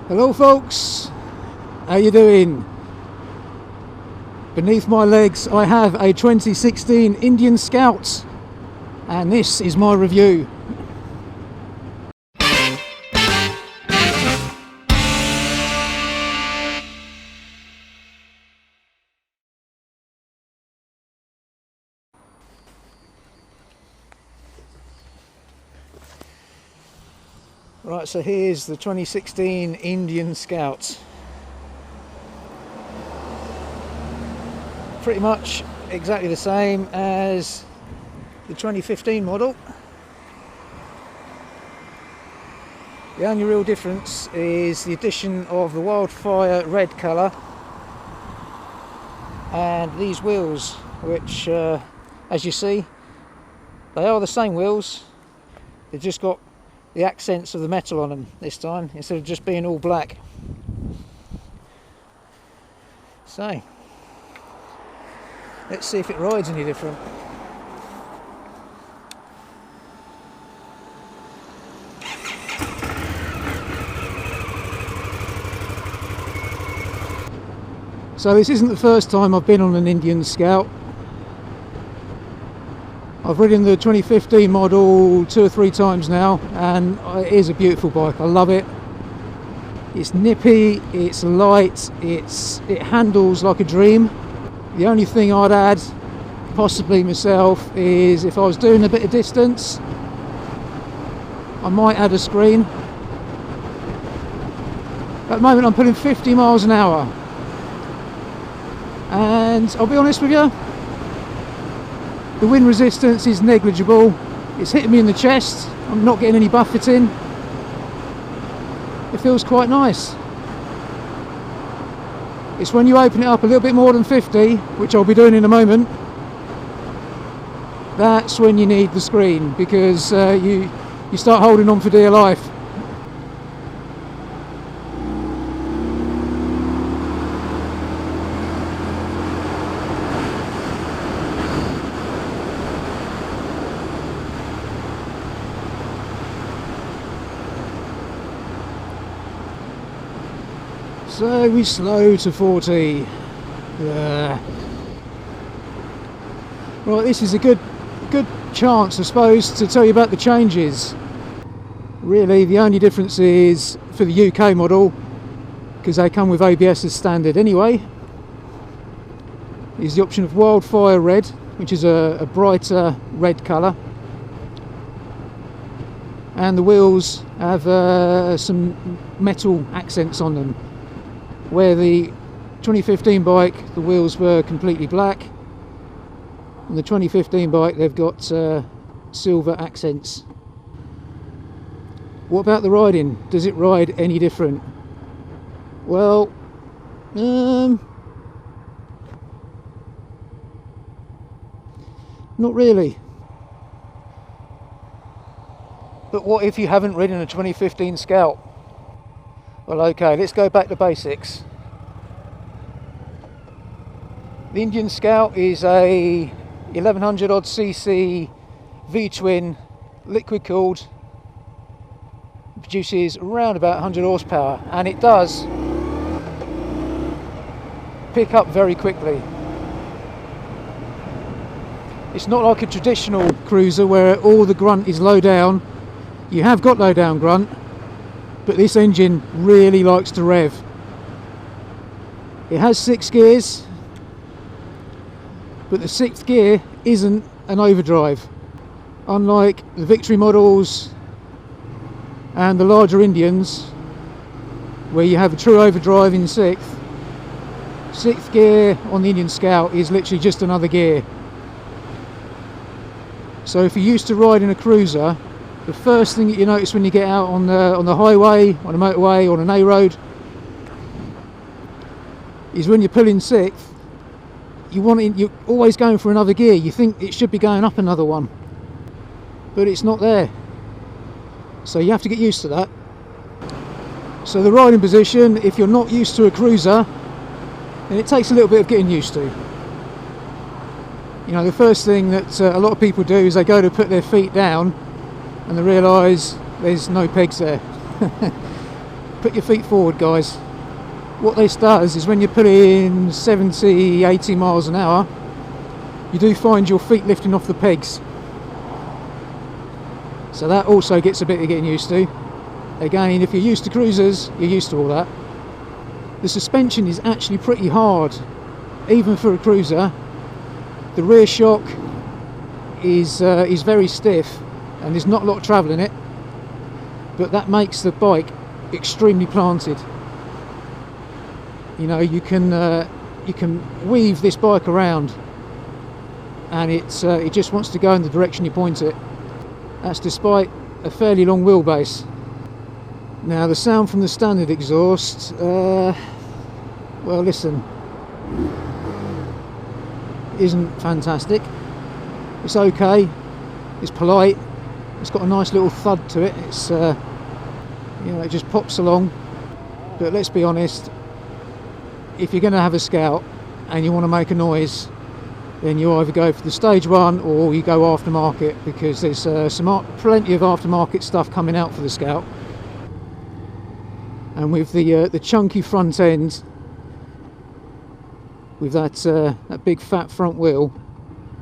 Hello folks, how you doing? Beneath my legs I have a 2016 Indian Scout, and this is my review. Right, so here's the 2016 Indian Scout. Pretty much exactly the same as the 2015 model. The only real difference is the addition of the wildfire red colour and these wheels, which as you see, they are the same wheels. They've just got the accents of the metal on them this time, instead of just being all black. So let's see if it rides any different. So this isn't the first time I've been on an Indian Scout. I've ridden the 2015 model 2 or 3 times now, and it is a beautiful bike. I love it. It's nippy, it's light, it handles like a dream. The only thing I'd add, possibly myself, is if I was doing a bit of distance, I might add a screen. At the moment I'm putting 50 miles an hour, and I'll be honest with you, the wind resistance is negligible. It's hitting me in the chest. I'm not getting any buffeting. It feels quite nice. It's when you open it up a little bit more than 50, which I'll be doing in a moment, that's when you need the screen, because you start holding on for dear life. So we slow to 40. Right, this is a good chance, I suppose, to tell you about the changes. Really, the only difference is for the UK model, because they come with ABS as standard anyway, is the option of wildfire red, which is a brighter red colour, and the wheels have some metal accents on them. Where the 2015 bike, the wheels were completely black. On the 2015 bike, they've got silver accents. What about the riding? Does it ride any different? Well, not really. But what if you haven't ridden a 2015 Scout? Well, okay, let's go back to basics. The Indian Scout is a 1100 odd cc V-twin, liquid cooled, produces around about 100 horsepower, and it does pick up very quickly. It's not like a traditional cruiser where all the grunt is low down. You have got low down grunt, but this engine really likes to rev. It has 6 gears, but the 6th gear isn't an overdrive. Unlike the Victory models and the larger Indians, where you have a true overdrive in 6th gear on the Indian Scout is literally just another gear. So if you're used to riding a cruiser, the first thing that you notice when you get out on the highway, on a motorway, on an A road, is when you're pulling 6th, you're always going for another gear. You think it should be going up another one, but it's not there. So you have to get used to that. So the riding position, if you're not used to a cruiser, then it takes a little bit of getting used to. You know, the first thing that a lot of people do is they go to put their feet down and they realise there's no pegs there. put your feet forward, guys. What this does is when you're putting 70, 80 miles an hour, you do find your feet lifting off the pegs. So that also gets a bit of getting used to. Again, if you're used to cruisers, you're used to all that. The suspension is actually pretty hard, even for a cruiser. The rear shock is very stiff, and there's not a lot of travel in it, but that makes the bike extremely planted. You know, you can weave this bike around, and it just wants to go in the direction you point it. That's despite a fairly long wheelbase. Now the sound from the standard exhaust, well, listen, isn't fantastic. It's okay, it's polite, it's got a nice little thud to it. It's you know, it just pops along. But let's be honest, if you're going to have a Scout and you want to make a noise, then you either go for the stage 1 or you go aftermarket, because there's plenty of aftermarket stuff coming out for the Scout. And with the chunky front end, with that big fat front wheel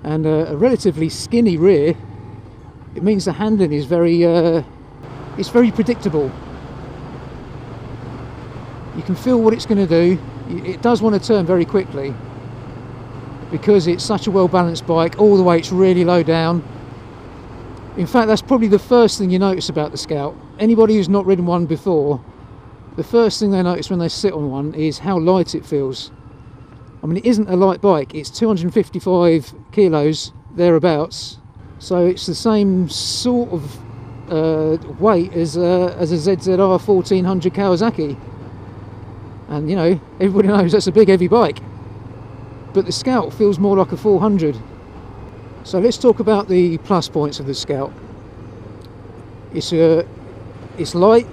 and a relatively skinny rear, it means the handling is it's very predictable. You can feel what it's going to do. It does want to turn very quickly, because it's such a well balanced bike. All the way it's really low down. In fact, that's probably the first thing you notice about the Scout. Anybody who's not ridden one before, the first thing they notice when they sit on one is how light it feels. I mean, it isn't a light bike, it's 255 kilos thereabouts, so it's the same sort of weight as a ZZR 1400 Kawasaki, and you know, everybody knows that's a big heavy bike. But the Scout feels more like a 400. So let's talk about the plus points of the Scout. It's light.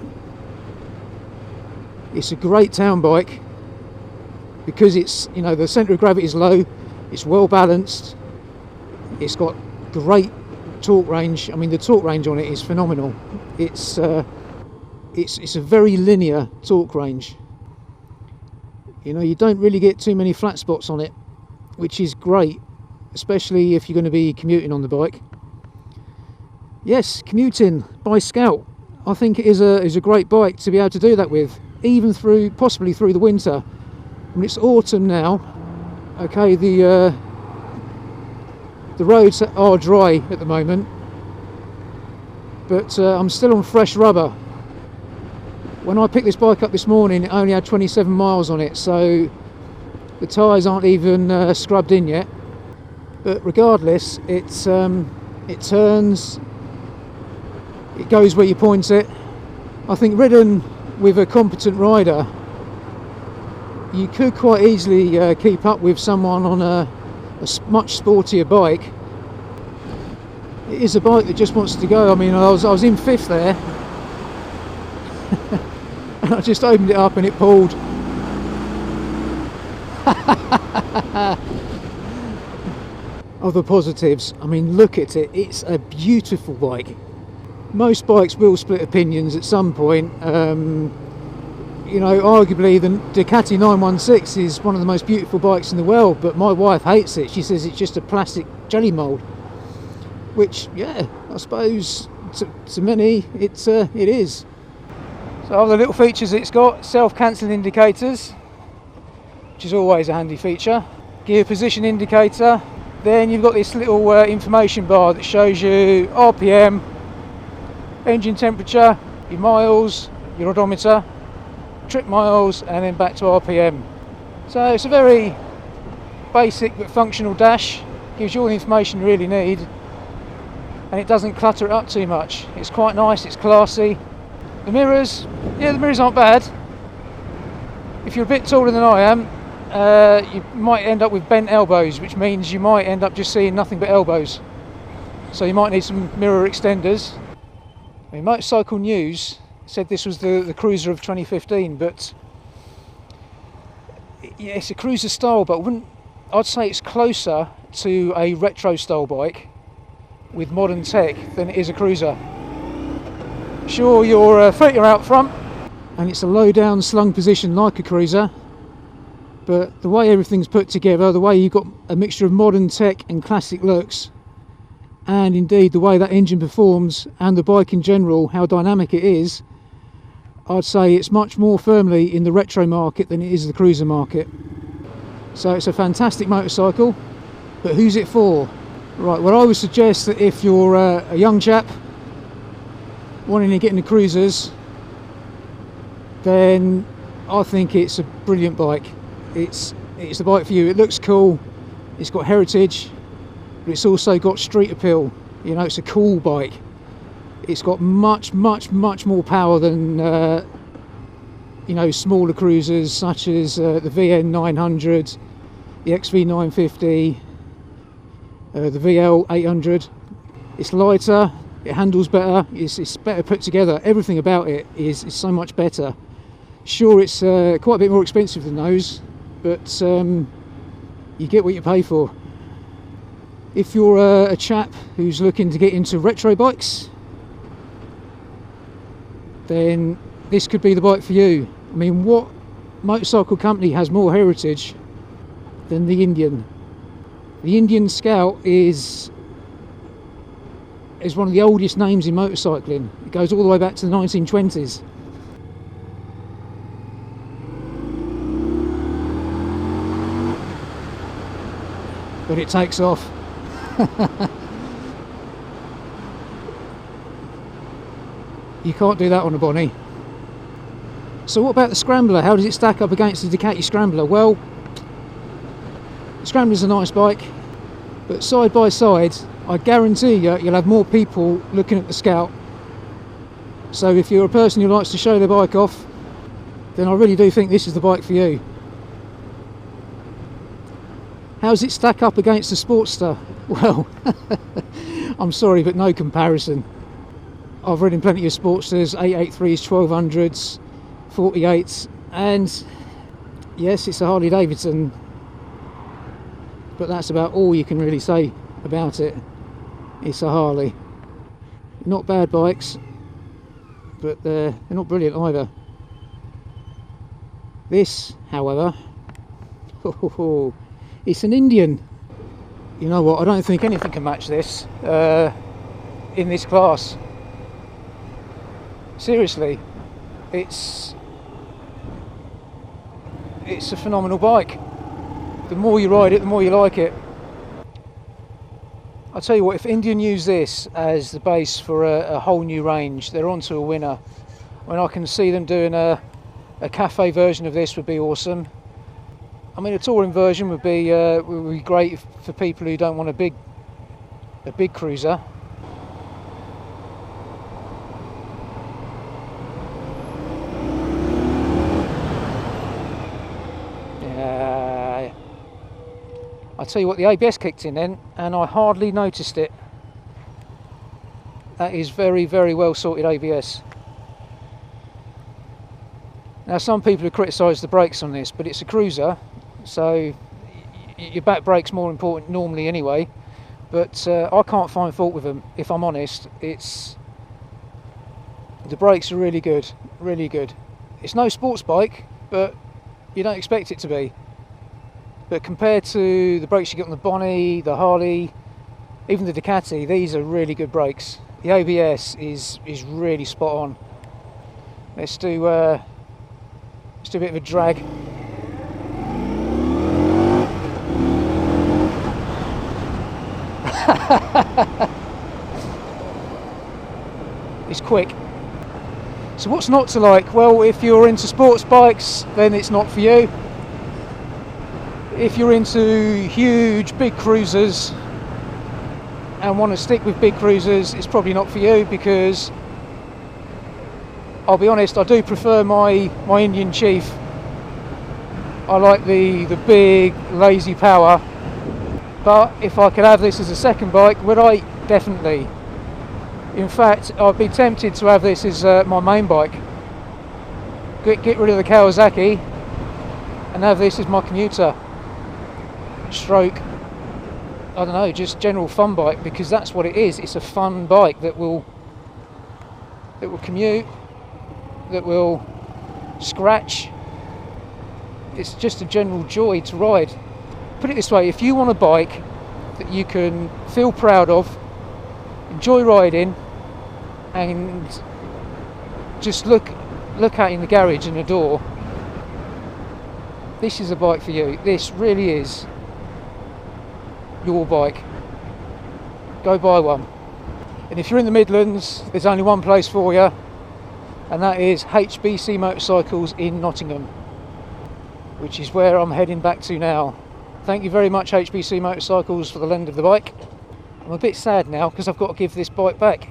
It's a great town bike because it's, you know, the centre of gravity is low. It's well balanced. It's got great torque range. I mean, the torque range on it is phenomenal. It's a very linear torque range. You know, you don't really get too many flat spots on it, which is great, especially if you're going to be commuting on the bike. Yes, commuting by Scout. I think it is a great bike to be able to do that with, even possibly through the winter. I mean, it's autumn now. Okay, the roads are dry at the moment, but I'm still on fresh rubber. When I picked this bike up this morning, it only had 27 miles on it, so the tyres aren't even scrubbed in yet. But regardless, it turns, it goes where you point it. I think ridden with a competent rider, you could quite easily keep up with someone on a much sportier bike. It is a bike that just wants to go. I mean, I was in fifth there, and I just opened it up and it pulled. Other positives, I mean, look at it, it's a beautiful bike. Most bikes will split opinions at some point. You know, arguably the Ducati 916 is one of the most beautiful bikes in the world, but my wife hates it. She says it's just a plastic jelly mould, which, yeah, I suppose to many it is. So other little features it's got: self-cancelling indicators, which is always a handy feature, gear position indicator. Then you've got this little information bar that shows you RPM, engine temperature, your miles, your odometer, trip miles, and then back to RPM. So it's a very basic but functional dash. Gives you all the information you really need, and it doesn't clutter it up too much. It's quite nice, it's classy. The mirrors, yeah, the mirrors aren't bad. If you're a bit taller than I am, you might end up with bent elbows, which means you might end up just seeing nothing but elbows. So you might need some mirror extenders. I mean, Motorcycle News said this was the cruiser of 2015, but yeah, it's a cruiser style, but I'd say it's closer to a retro style bike with modern tech than it is a cruiser. Sure, your feet are out front, and it's a low down slung position like a cruiser, but the way everything's put together, the way you've got a mixture of modern tech and classic looks, and indeed the way that engine performs and the bike in general, how dynamic it is, I'd say it's much more firmly in the retro market than it is the cruiser market. So it's a fantastic motorcycle, but who's it for? Right, well, I would suggest that if you're a young chap wanting to get into cruisers, then I think it's a brilliant bike. It's the bike for you. It looks cool, it's got heritage, but it's also got street appeal. You know, it's a cool bike. It's got much more power than you know, smaller cruisers such as the VN 900, the XV 950, the VL 800. It's lighter, it handles better, it's better put together. Everything about it is so much better. Sure, it's quite a bit more expensive than those, but you get what you pay for. If you're a chap who's looking to get into retro bikes, then this could be the bike for you. I mean, what motorcycle company has more heritage than the Indian? The Indian Scout is one of the oldest names in motorcycling. It goes all the way back to the 1920s. But it takes off. You can't do that on a Bonnie. So what about the Scrambler? How does it stack up against the Ducati Scrambler? Well, the Scrambler's a nice bike, but side by side, I guarantee you'll have more people looking at the Scout. So if you're a person who likes to show their bike off, then I really do think this is the bike for you. How does it stack up against the Sportster? Well, I'm sorry, but no comparison. I've ridden plenty of Sportsters, 883s, 1200s, 48s, and yes, it's a Harley Davidson, but that's about all you can really say about it. It's a Harley. Not bad bikes, but they're not brilliant either. This, however, it's an Indian. You know what, I don't think anything can match this in this class. Seriously, it's a phenomenal bike. The more you ride it, the more you like it. I'll tell you what, if Indian use this as the base for a whole new range, they're on to a winner. I mean, I can see them doing a cafe version of this would be awesome. I mean, a touring version would be great for people who don't want a big cruiser. I'll tell you what, the ABS kicked in then, and I hardly noticed it. That is very well sorted ABS. Now, some people have criticised the brakes on this, but it's a cruiser, so your back brake's more important normally anyway. But I can't find fault with them, if I'm honest. The brakes are really good, really good. It's no sports bike, but you don't expect it to be. But compared to the brakes you get on the Bonnie, the Harley, even the Ducati, these are really good brakes. The ABS is really spot on. Let's do a bit of a drag. It's quick. So what's not to like? Well, if you're into sports bikes, then it's not for you. If you're into huge, big cruisers and want to stick with big cruisers, it's probably not for you, because I'll be honest, I do prefer my Indian Chief. I like the big, lazy power. But if I could have this as a second bike, would I? Definitely. In fact, I'd be tempted to have this as my main bike. Get rid of the Kawasaki and have this as my commuter. Stroke, I don't know, just general fun bike, because that's what it is. It's a fun bike that will commute, that will scratch. It's just a general joy to ride. Put it this way, if you want a bike that you can feel proud of, enjoy riding, and just look at in the garage and adore, this is a bike for you. This really is your bike. Go buy one. And if you're in the Midlands, there's only one place for you, and that is HBC Motorcycles in Nottingham, which is where I'm heading back to now. Thank you very much, HBC Motorcycles, for the lend of the bike. I'm a bit sad now because I've got to give this bike back.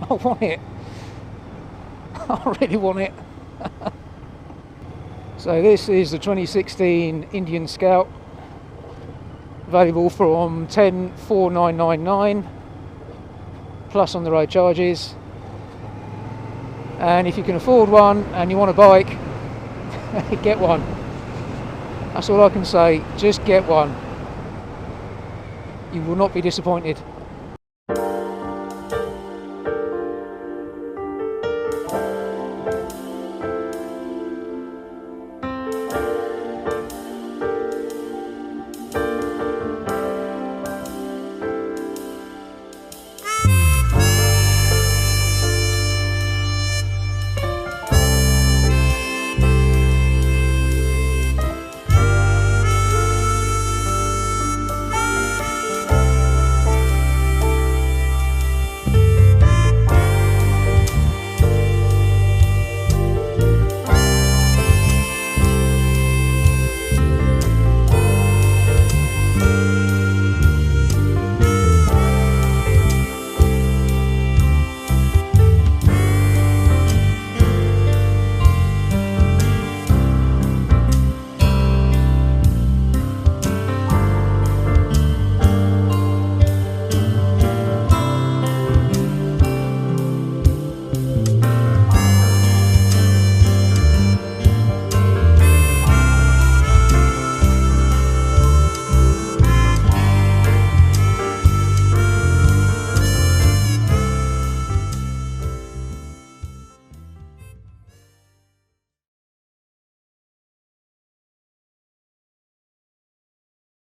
I want it. I really want it. So this is the 2016 Indian Scout, available from 10,4999 plus on the road charges. And if you can afford one and you want a bike, get one. That's all I can say. Just get one. You will not be disappointed.